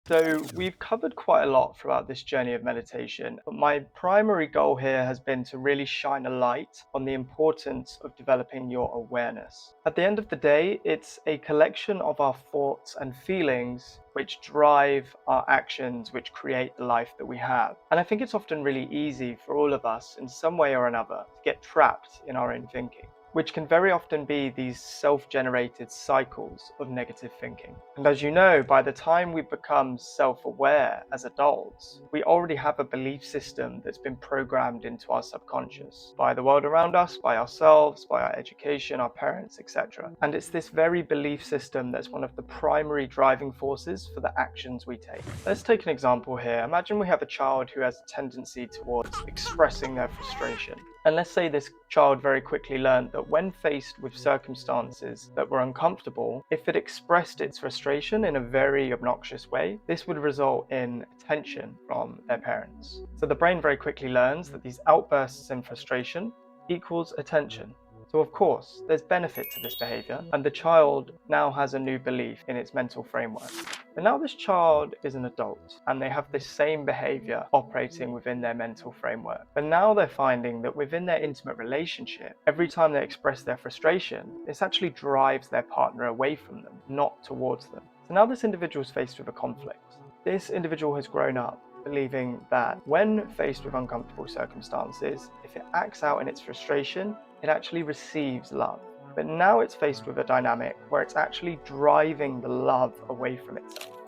So, we've covered quite a lot throughout this journey of meditation, but my primary goal here has been to really shine a light on the importance of developing your awareness. At the end of the day, it's a collection of our thoughts and feelings which drive our actions, which create the life that we have. And I think it's often really easy for all of us, in some way or another, to get trapped in our own thinking, which can very often be these self-generated cycles of negative thinking. And as you know, by the time we become self-aware as adults, we already have a belief system that's been programmed into our subconscious by the world around us, by ourselves, by our education, our parents, etc. And it's this very belief system that's one of the primary driving forces for the actions we take. Let's take an example here. Imagine we have a child who has a tendency towards expressing their frustration. And let's say this child very quickly learned that when faced with circumstances that were uncomfortable, if it expressed its frustration in a very obnoxious way, this would result in attention from their parents. So the brain very quickly learns that these outbursts in frustration equals attention. So of course, there's benefit to this behavior, and the child now has a new belief in its mental framework. But now this child is an adult, and they have this same behavior operating within their mental framework. But now they're finding that within their intimate relationship, every time they express their frustration, this actually drives their partner away from them, not towards them. So now this individual is faced with a conflict. This individual has grown up believing that when faced with uncomfortable circumstances, if it acts out in its frustration, it actually receives love. But now it's faced with a dynamic where it's actually driving the love away from itself.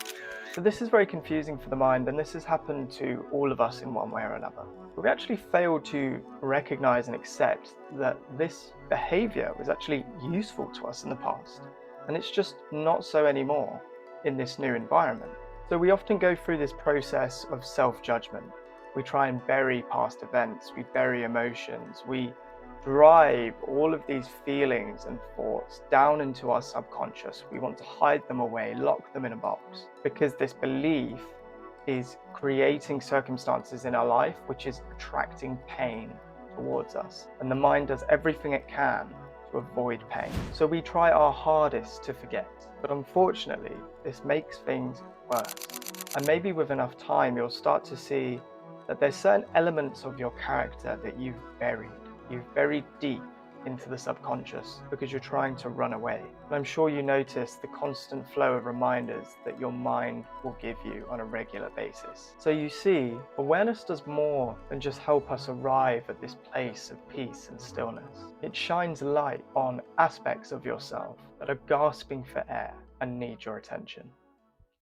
So this is very confusing for the mind, and this has happened to all of us in one way or another. We've actually failed to recognize and accept that this behavior was actually useful to us in the past, and it's just not so anymore in this new environment. So we often go through this process of self-judgment. We try and bury past events, we bury emotions, we drive all of these feelings and thoughts down into our subconscious. We want to hide them away, lock them in a box, because this belief is creating circumstances in our life which is attracting pain towards us. And the mind does everything it can to avoid pain. So we try our hardest to forget. But unfortunately, this makes things worse. And maybe with enough time, you'll start to see that there's certain elements of your character that you've buried deep into the subconscious because you're trying to run away. And I'm sure you notice the constant flow of reminders that your mind will give you on a regular basis. So you see, awareness does more than just help us arrive at this place of peace and stillness. It shines light on aspects of yourself that are gasping for air and need your attention.